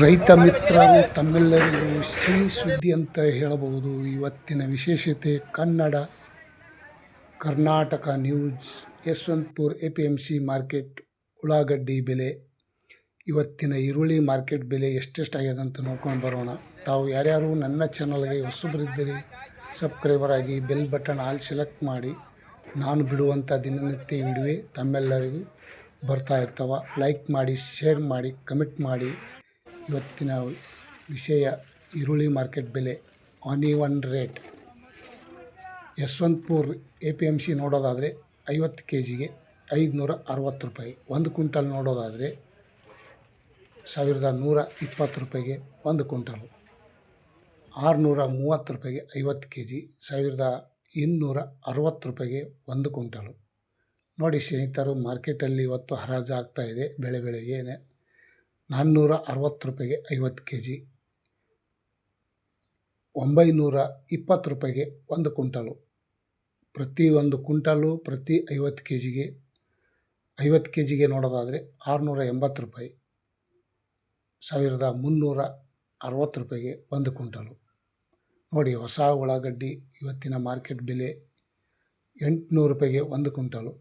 ರೈತ ಮಿತ್ರರು ತಮ್ಮೆಲ್ಲರಿಗೂ ಸಿಹಿ ಸುದ್ದಿ ಅಂತ ಹೇಳಬಹುದು. ಇವತ್ತಿನ ವಿಶೇಷತೆ Kannada Karnataka news. Yeshwanthpur APMC market ಉಳ್ಳಾಗಡ್ಡಿ ಬೆಲೆ, ಇವತ್ತಿನ ಈರುಳ್ಳಿ ಮಾರ್ಕೆಟ್ ಬೆಲೆ ಎಷ್ಟೆಷ್ಟಾಗ್ಯದ ಅಂತ ನೋಡ್ಕೊಂಡು ಬರೋಣ. ತಾವು ಯಾರ್ಯಾರು ನನ್ನ ಚಾನಲ್ಗೆ ಹೊಸಬರಿದ್ದರೆ ಸಬ್ಸ್ಕ್ರೈಬರ್ ಆಗಿ ಬೆಲ್ ಬಟನ್ ಆಲ್ ಸೆಲೆಕ್ಟ್ ಮಾಡಿ. ನಾನು ಬಿಡುವಂಥ ದಿನನಿತ್ಯ ವಿಡಿಯೋ ತಮ್ಮೆಲ್ಲರಿಗೂ ಬರ್ತಾ ಇರ್ತಾವೆ. ಲೈಕ್ ಮಾಡಿ, ಶೇರ್ ಮಾಡಿ, ಕಮೆಂಟ್ ಮಾಡಿ. ಇವತ್ತಿನ ವಿಷಯ ಈರುಳ್ಳಿ ಮಾರ್ಕೆಟ್ ಬೆಲೆ, ಆನಿವನ್ ರೇಟ್. ಯಶವಂತಪುರ APMC ನೋಡೋದಾದರೆ 50 kgಗೆ 560 ರೂಪಾಯಿ. 1 ಕ್ವಿಂಟಲ್ ನೋಡೋದಾದರೆ 1120 ರೂಪಾಯಿಗೆ 1 ಕ್ವಿಂಟಲು. 630 ರೂಪಾಯಿಗೆ 50 kg, 1260 ರೂಪಾಯಿಗೆ 1 ಕ್ವಿಂಟಲು. ನೋಡಿ ಸ್ನೇಹಿತರು, ಮಾರ್ಕೆಟಲ್ಲಿ ಇವತ್ತು ಹರಾಜು ಆಗ್ತಾಯಿದೆ. ಬೆಳೆಗೆ 460 ರೂಪಾಯಿಗೆ 50 kg, 920 ರೂಪಾಯಿಗೆ 1 ಕ್ವಿಂಟಲು. ಪ್ರತಿ 1 ಕ್ವಿಂಟಲು ಪ್ರತಿ 50 kgಗೆ 50 kgಗೆ ನೋಡೋದಾದರೆ 680 ರೂಪಾಯಿ, 1360 ರೂಪಾಯಿಗೆ 1 ಕ್ವಿಂಟಲು. ನೋಡಿ ಹೊಸ ಉಳ್ಳಾಗಡ್ಡಿ ಇವತ್ತಿನ ಮಾರ್ಕೆಟ್ ಬೆಲೆ 800 ರೂಪಾಯಿಗೆ 1 ಕ್ವಿಂಟಲು.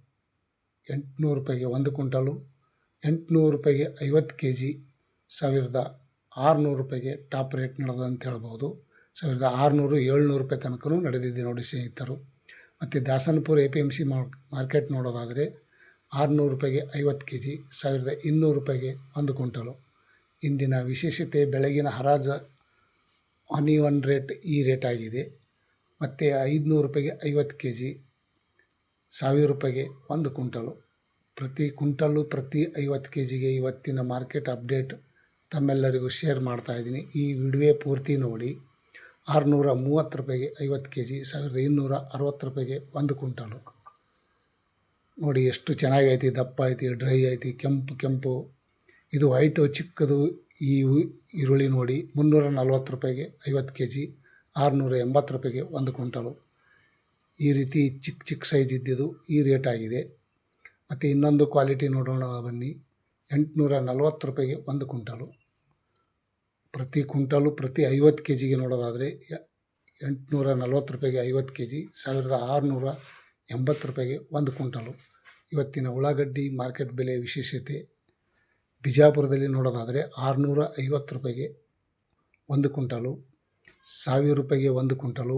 800 ರೂಪಾಯಿಗೆ 1 ಕ್ವಿಂಟಲು, 800 ರೂಪಾಯಿಗೆ 50 kg, 1600 ರೂಪಾಯಿಗೆ ಟಾಪ್ ರೇಟ್ ನಡೆದ ಅಂತ ಹೇಳ್ಬೋದು. 1600-700 ರೂಪಾಯಿ ತನಕ ನಡೆದಿದೆ ನೋಡಿ ಸ್ನೇಹಿತರು. ಮತ್ತು ದಾಸನಪುರ APMC ಮಾರ್ಕೆಟ್ ನೋಡೋದಾದರೆ 600 ರೂಪಾಯಿಗೆ 50 kg, 1200 ರೂಪಾಯಿಗೆ 1 ಕ್ವಿಂಟಲು. ಇಂದಿನ ವಿಶೇಷತೆ ಬೆಳಗಿನ ಹರಾಜು ಆನಿವನ್ ರೇಟ್ ಈ ರೇಟ್ ಆಗಿದೆ. ಮತ್ತು 500 ರೂಪಾಯಿಗೆ 50 kg, 1000 ರೂಪಾಯಿಗೆ 1 ಕ್ವಿಂಟಲು. ಪ್ರತಿ ಕ್ವಿಂಟಲು ಪ್ರತಿ 50 kgಗೆ ಇವತ್ತಿನ ಮಾರ್ಕೆಟ್ ಅಪ್ಡೇಟ್ ತಮ್ಮೆಲ್ಲರಿಗೂ ಶೇರ್ ಮಾಡ್ತಾಯಿದ್ದೀನಿ. ಈ ವಿಡಿಯೋ ಪೂರ್ತಿ ನೋಡಿ. 630 ರೂಪಾಯಿಗೆ 50 kg, 1260 ರೂಪಾಯಿಗೆ 1 ಕ್ವಿಂಟಲು. ನೋಡಿ ಎಷ್ಟು ಚೆನ್ನಾಗೈತಿ, ದಪ್ಪ ಐತಿ, ಡ್ರೈ ಐತಿ, ಕೆಂಪು. ಇದು ವೈಟು ಚಿಕ್ಕದು ಈ ಈರುಳ್ಳಿ ನೋಡಿ 340 ರೂಪಾಯಿಗೆ 50 kg, 680 ರೂಪಾಯಿಗೆ 1 ಕ್ವಿಂಟಲು. ಈ ರೀತಿ ಚಿಕ್ಕ ಸೈಜ್ ಇದ್ದಿದ್ದು ಈ ರೇಟ್ ಆಗಿದೆ. ಮತ್ತು ಇನ್ನೊಂದು ಕ್ವಾಲಿಟಿ ನೋಡೋಣ ಬನ್ನಿ. 840 ರೂಪಾಯಿಗೆ 1 ಕ್ವಿಂಟಲು. ಪ್ರತಿ ಕ್ವಿಂಟಲು ಪ್ರತಿ 50 kgಗೆ ನೋಡೋದಾದರೆ 840 ರೂಪಾಯಿಗೆ 50 kg, 1680 ರೂಪಾಯಿಗೆ 1 ಕ್ವಿಂಟಲು. ಇವತ್ತಿನ ಉಳ್ಳಾಗಡ್ಡಿ ಮಾರ್ಕೆಟ್ ಬೆಲೆ ವಿಶೇಷತೆ ಬಿಜಾಪುರದಲ್ಲಿ ನೋಡೋದಾದರೆ 650 ರೂಪಾಯಿಗೆ 1 ಕ್ವಿಂಟಲು, 1000 ರೂಪಾಯಿಗೆ 1 ಕ್ವಿಂಟಲು,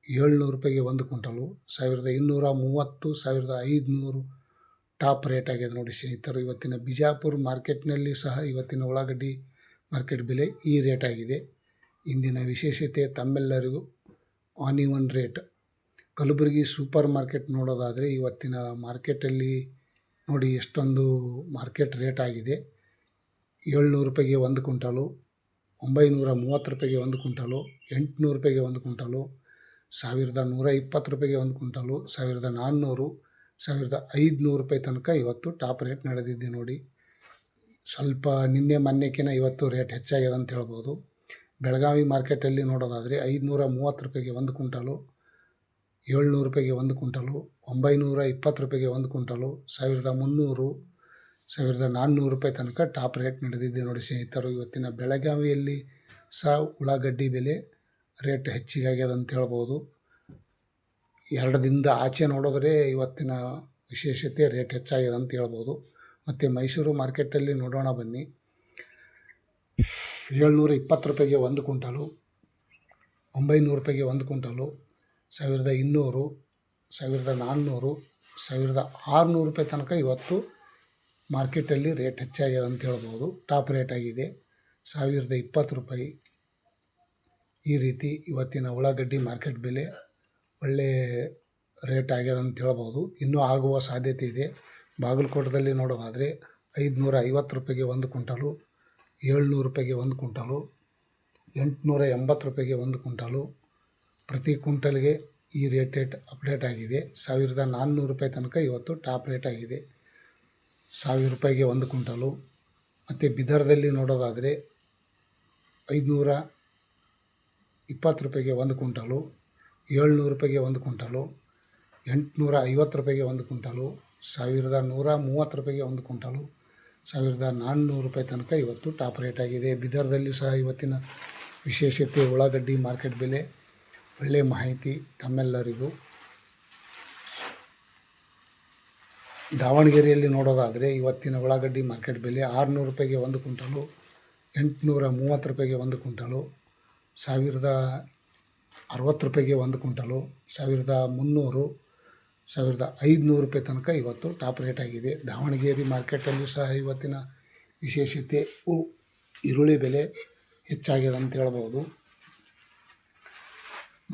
700 ರೂಪಾಯಿಗೆ 1 ಕ್ವಿಂಟಲು, 1230, 1500 ಟಾಪ್ ರೇಟ್ ಆಗಿದೆ ನೋಡಿ ಸ್ನೇಹಿತರು. ಇವತ್ತಿನ ಬಿಜಾಪುರ ಮಾರ್ಕೆಟ್ನಲ್ಲಿ ಸಹ ಇವತ್ತಿನ ಉಳ್ಳಾಗಡ್ಡಿ ಮಾರ್ಕೆಟ್ ಬೆಲೆ ಈ ರೇಟ್ ಆಗಿದೆ. ಇಂದಿನ ವಿಶೇಷತೆ ತಮ್ಮೆಲ್ಲರಿಗೂ ಆನಿವನ್ ರೇಟ್. ಕಲಬುರಗಿ ಸೂಪರ್ ಮಾರ್ಕೆಟ್ ನೋಡೋದಾದರೆ ಇವತ್ತಿನ ಮಾರ್ಕೆಟಲ್ಲಿ ನೋಡಿ ಎಷ್ಟೊಂದು ಮಾರ್ಕೆಟ್ ರೇಟ್ ಆಗಿದೆ. 700 ರೂಪಾಯಿಗೆ 1 ಕ್ವಿಂಟಲು, 930 ರೂಪಾಯಿಗೆ 1 ಕ್ವಿಂಟಲು, 800 ರೂಪಾಯಿಗೆ 1 ಕ್ವಿಂಟಲು, 1120 ರೂಪಾಯಿಗೆ 1 ಕ್ವಿಂಟಲು, 1400, 1500 ರೂಪಾಯಿ ತನಕ ಇವತ್ತು ಟಾಪ್ ರೇಟ್ ನಡೆದಿದೆ ನೋಡಿ. ಸ್ವಲ್ಪ ನಿನ್ನೆ ಮೊನ್ನೆಕಿನ ಇವತ್ತು ರೇಟ್ ಹೆಚ್ಚಾಗ್ಯದ ಅಂತ ಹೇಳ್ಬೋದು. ಬೆಳಗಾವಿ ಮಾರ್ಕೆಟಲ್ಲಿ ನೋಡೋದಾದರೆ 530 ರೂಪಾಯಿಗೆ 1 ಕ್ವಿಂಟಲು, 700 ರೂಪಾಯಿಗೆ 1 ಕ್ವಿಂಟಲು, 920 ರೂಪಾಯಿಗೆ 1 ಕ್ವಿಂಟಲು, 1300, 1400 ರೂಪಾಯಿ ತನಕ ಟಾಪ್ ರೇಟ್ ನಡೆದಿದೆ ನೋಡಿ ಸ್ನೇಹಿತರು. ಇವತ್ತಿನ ಬೆಳಗಾವಿಯಲ್ಲಿ ಸಹ ಉಳ್ಳಾಗಡ್ಡಿ ಬೆಲೆ ರೇಟ್ ಹೆಚ್ಚಿಗಾಗ್ಯದ ಅಂತ ಹೇಳ್ಬೋದು. 2 ದಿನದ ಆಚೆ ನೋಡಿದ್ರೆ ಇವತ್ತಿನ ವಿಶೇಷತೆ ರೇಟ್ ಹೆಚ್ಚಾಗ್ಯದ ಅಂತ ಹೇಳ್ಬೋದು. ಮತ್ತು ಮೈಸೂರು ಮಾರ್ಕೆಟಲ್ಲಿ ನೋಡೋಣ ಬನ್ನಿ. 720 ರೂಪಾಯಿಗೆ 1 ಕ್ವಿಂಟಲು, 900 ರೂಪಾಯಿಗೆ 1 ಕ್ವಿಂಟಲು, 1200, 1400, 1600 ರೂಪಾಯಿ ತನಕ ಇವತ್ತು ಮಾರ್ಕೆಟಲ್ಲಿ ರೇಟ್ ಹೆಚ್ಚಾಗ್ಯದ ಅಂತ ಹೇಳ್ಬೋದು. ಟಾಪ್ ರೇಟ್ ಆಗಿದೆ 1020 ರೂಪಾಯಿ. ಈ ರೀತಿ ಇವತ್ತಿನ ಉಳ್ಳಾಗಡ್ಡಿ ಮಾರ್ಕೆಟ್ ಬೆಲೆ ಒಳ್ಳೆ ರೇಟ್ ಆಗ್ಯದ ಅಂತ ಹೇಳ್ಬೋದು. ಇನ್ನೂ ಆಗುವ ಸಾಧ್ಯತೆ ಇದೆ. ಬಾಗಲಕೋಟದಲ್ಲಿ ನೋಡೋದಾದರೆ 550 ರೂಪಾಯಿಗೆ 1 ಕ್ವಿಂಟಲು, 700 ರೂಪಾಯಿಗೆ 1 ಕ್ವಿಂಟಲು, 880 ರೂಪಾಯಿಗೆ 1 ಕ್ವಿಂಟಲು. ಪ್ರತಿ ಕ್ವಿಂಟಲ್ಗೆ ಈ ರೇಟ್ ಅಪ್ಡೇಟ್ ಆಗಿದೆ. 1400 ರೂಪಾಯಿ ತನಕ ಇವತ್ತು ಟಾಪ್ ರೇಟ್ ಆಗಿದೆ. 1000 ರೂಪಾಯಿಗೆ 1 ಕ್ವಿಂಟಲು. ಮತ್ತು ಬಿದರ್ದಲ್ಲಿ ನೋಡೋದಾದರೆ 520 ರೂಪಾಯಿಗೆ 1 ಕ್ವಿಂಟಲು, 700 ರೂಪಾಯಿಗೆ 1 ಕ್ವಿಂಟಲು, 850 ರೂಪಾಯಿಗೆ 1 ಕ್ವಿಂಟಲು, 1130 ರೂಪಾಯಿಗೆ 1 ಕ್ವಿಂಟಲು, 1400 ರೂಪಾಯಿ ತನಕ ಇವತ್ತು ಟಾಪ್ ರೇಟ್ ಆಗಿದೆ. ಬೀದರ್ದಲ್ಲಿ ಸಹ ಇವತ್ತಿನ ವಿಶೇಷತೆ ಉಳ್ಳಾಗಡ್ಡಿ ಮಾರ್ಕೆಟ್ ಬೆಲೆ. ಒಳ್ಳೆಯ ಮಾಹಿತಿ ತಮ್ಮೆಲ್ಲರಿಗೂ. ದಾವಣಗೆರೆಯಲ್ಲಿ ನೋಡೋದಾದರೆ ಇವತ್ತಿನ ಉಳ್ಳಾಗಡ್ಡಿ ಮಾರ್ಕೆಟ್ ಬೆಲೆ 600 ರೂಪಾಯಿಗೆ 1 ಕ್ವಿಂಟಲು, 830 ರೂಪಾಯಿಗೆ 1 ಕ್ವಿಂಟಲು, 1060 ರೂಪಾಯಿಗೆ 1 ಕ್ವಿಂಟಲು, 1300, 1500 ರೂಪಾಯಿ ತನಕ ಇವತ್ತು ಟಾಪ್ ರೇಟ್ ಆಗಿದೆ. ದಾವಣಗೆರೆ ಮಾರ್ಕೆಟಲ್ಲಿ ಸಹ ಇವತ್ತಿನ ವಿಶೇಷತೆ ಈರುಳ್ಳಿ ಬೆಲೆ ಹೆಚ್ಚಾಗಿದೆ ಅಂತ ಹೇಳ್ಬೋದು.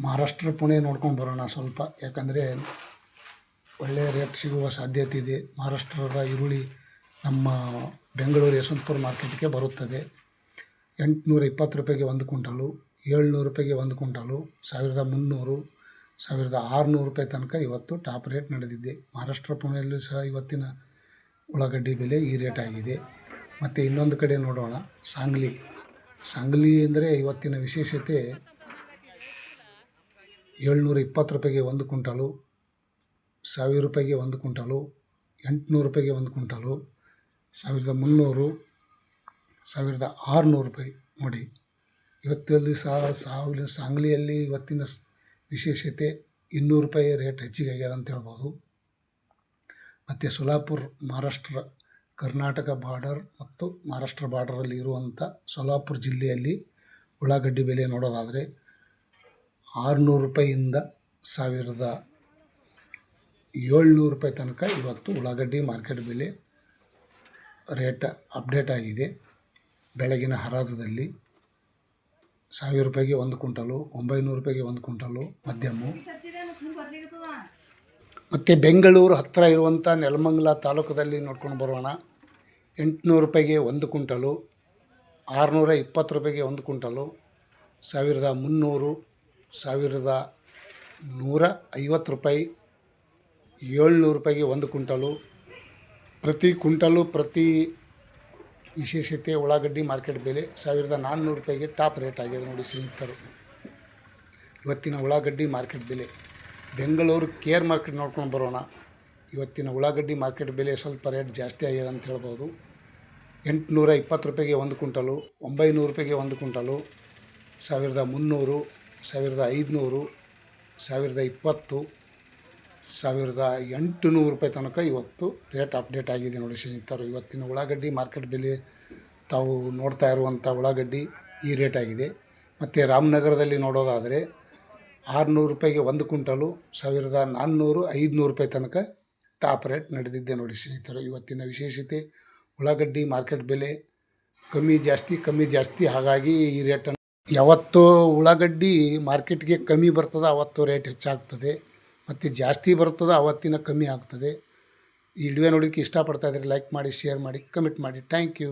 ಮಹಾರಾಷ್ಟ್ರ ಪುಣೆ ನೋಡ್ಕೊಂಡು ಬರೋಣ ಸ್ವಲ್ಪ, ಯಾಕಂದರೆ ಒಳ್ಳೆಯ ರೇಟ್ ಸಿಗುವ ಸಾಧ್ಯತೆ ಇದೆ. ಮಹಾರಾಷ್ಟ್ರದ ಈರುಳ್ಳಿ ನಮ್ಮ ಬೆಂಗಳೂರು ಯಶವಂತಪುರ ಮಾರ್ಕೆಟ್ಗೆ ಬರುತ್ತದೆ. 820 ರೂಪಾಯಿಗೆ 1 ಕ್ವಿಂಟಲು, 700 ರೂಪಾಯಿಗೆ 1 ಕ್ವಿಂಟಲು, 1300, 1600 ರೂಪಾಯಿ ತನಕ ಇವತ್ತು ಟಾಪ್ ರೇಟ್ ನಡೆದಿದೆ. ಮಹಾರಾಷ್ಟ್ರ ಪುಣೆಯಲ್ಲೂ ಸಹ ಇವತ್ತಿನ ಉಳ್ಳಾಗಡ್ಡಿ ಬೆಲೆ ಈ ರೇಟ್ ಆಗಿದೆ. ಮತ್ತು ಇನ್ನೊಂದು ಕಡೆ ನೋಡೋಣ, ಸಾಂಗ್ಲಿ ಅಂದರೆ ಇವತ್ತಿನ ವಿಶೇಷತೆ 720 ರೂಪಾಯಿಗೆ 1 ಕ್ವಿಂಟಲು, 1000 ರೂಪಾಯಿಗೆ 1 ಕ್ವಿಂಟಲು, 800 ರೂಪಾಯಿಗೆ 1 ಕ್ವಿಂಟಲು, 1300, 1600 ರೂಪಾಯಿ. ನೋಡಿ, ಇವತ್ತಲ್ಲಿ ಸಹ ಸಾಂಗ್ಲಿಯಲ್ಲಿ ಇವತ್ತಿನ ವಿಶೇಷತೆ 200 ರೂಪಾಯಿ ರೇಟ್ ಹೆಚ್ಚಿಗೆ ಆಗ್ಯದ ಅಂತ ಹೇಳ್ಬೋದು. ಮತ್ತು ಸೋಲಾಪುರ, ಮಹಾರಾಷ್ಟ್ರ ಕರ್ನಾಟಕ ಬಾರ್ಡರ್ ಮತ್ತು ಮಹಾರಾಷ್ಟ್ರ ಬಾರ್ಡರಲ್ಲಿ ಇರುವಂಥ ಸೋಲಾಪುರ ಜಿಲ್ಲೆಯಲ್ಲಿ ಉಳ್ಳಾಗಡ್ಡಿ ಬೆಲೆ ನೋಡೋದಾದರೆ 600 ರೂಪಾಯಿಯಿಂದ 1700 ರೂಪಾಯಿ ತನಕ ಇವತ್ತು ಉಳ್ಳಾಗಡ್ಡಿ ಮಾರ್ಕೆಟ್ ಬೆಲೆ ರೇಟ್ ಅಪ್ಡೇಟ್ ಆಗಿದೆ. ಬೆಳಗಿನ ಹರಾಜದಲ್ಲಿ 1000 ರೂಪಾಯಿಗೆ 1 ಕ್ವಿಂಟಲು, 900 ರೂಪಾಯಿಗೆ 1 ಕ್ವಿಂಟಲು ಮಧ್ಯಮು. ಮತ್ತು ಬೆಂಗಳೂರು ಹತ್ತಿರ ಇರುವಂಥ ನೆಲಮಂಗಲ ತಾಲೂಕದಲ್ಲಿ ನೋಡ್ಕೊಂಡು ಬರೋಣ. 800 ರೂಪಾಯಿಗೆ 1 ಕ್ವಿಂಟಲು, 620 ರೂಪಾಯಿಗೆ 1 ಕ್ವಿಂಟಲು, 1300, 1150 ರೂಪಾಯಿ, 700 ರೂಪಾಯಿಗೆ 1 ಕ್ವಿಂಟಲು. ಪ್ರತಿ ವಿಶೇಷತೆ ಉಳ್ಳಾಗಡ್ಡಿ ಮಾರ್ಕೆಟ್ ಬೆಲೆ 1400 ರೂಪಾಯಿಗೆ ಟಾಪ್ ರೇಟ್ ಆಗಿದೆ ನೋಡಿ ಸ್ನೇಹಿತರು. ಇವತ್ತಿನ ಉಳ್ಳಾಗಡ್ಡಿ ಮಾರ್ಕೆಟ್ ಬೆಲೆ. ಬೆಂಗಳೂರು ಕೇರ್ ಮಾರ್ಕೆಟ್ ನೋಡ್ಕೊಂಡು ಬರೋಣ. ಇವತ್ತಿನ ಉಳ್ಳಾಗಡ್ಡಿ ಮಾರ್ಕೆಟ್ ಬೆಲೆ ಸ್ವಲ್ಪ ರೇಟ್ ಜಾಸ್ತಿ ಆಗಿದೆ ಅಂತ ಹೇಳ್ಬೋದು. 820 ರೂಪಾಯಿಗೆ 1 ಕ್ವಿಂಟಲು, 900 ರೂಪಾಯಿಗೆ 1 ಕ್ವಿಂಟಲು, 1300, 1500, 1020, 1800 ರೂಪಾಯಿ ತನಕ ಇವತ್ತು ರೇಟ್ ಅಪ್ಡೇಟ್ ಆಗಿದೆ ನೋಡಿ ಸ್ನೇಹಿತರು. ಇವತ್ತಿನ ಉಳ್ಳಾಗಡ್ಡಿ ಮಾರ್ಕೆಟ್ ಬೆಲೆ ತಾವು ನೋಡ್ತಾ ಇರುವಂಥ ಉಳ್ಳಾಗಡ್ಡಿ ಈ ರೇಟ್ ಆಗಿದೆ. ಮತ್ತು ರಾಮನಗರದಲ್ಲಿ ನೋಡೋದಾದರೆ 600 ರೂಪಾಯಿಗೆ 1 ಕ್ವಿಂಟಲು, 1400, 500 ರೂಪಾಯಿ ತನಕ ಟಾಪ್ ರೇಟ್ ನಡೆದಿದೆ ನೋಡಿ ಸ್ನೇಹಿತರು. ಇವತ್ತಿನ ವಿಶೇಷತೆ ಉಳ್ಳಾಗಡ್ಡಿ ಮಾರ್ಕೆಟ್ ಬೆಲೆ ಕಮ್ಮಿ ಜಾಸ್ತಿ, ಹಾಗಾಗಿ ಈ ರೇಟನ್ನು ಯಾವತ್ತು ಉಳ್ಳಾಗಡ್ಡಿ ಮಾರ್ಕೆಟ್ಗೆ ಕಮ್ಮಿ ಬರ್ತದೆ ಅವತ್ತು ರೇಟ್ ಹೆಚ್ಚಾಗ್ತದೆ, ಮತ್ತು ಜಾಸ್ತಿ ಬರ್ತದೆ ಅವತ್ತಿನ ಕಮ್ಮಿ ಆಗ್ತದೆ. ಈ ವಿಡಿಯೋ ನೋಡೋಕ್ಕೆ ಇಷ್ಟಪಡ್ತಾ ಇದ್ದರೆ ಲೈಕ್ ಮಾಡಿ, ಶೇರ್ ಮಾಡಿ, ಕಮೆಂಟ್ ಮಾಡಿ. Thank you.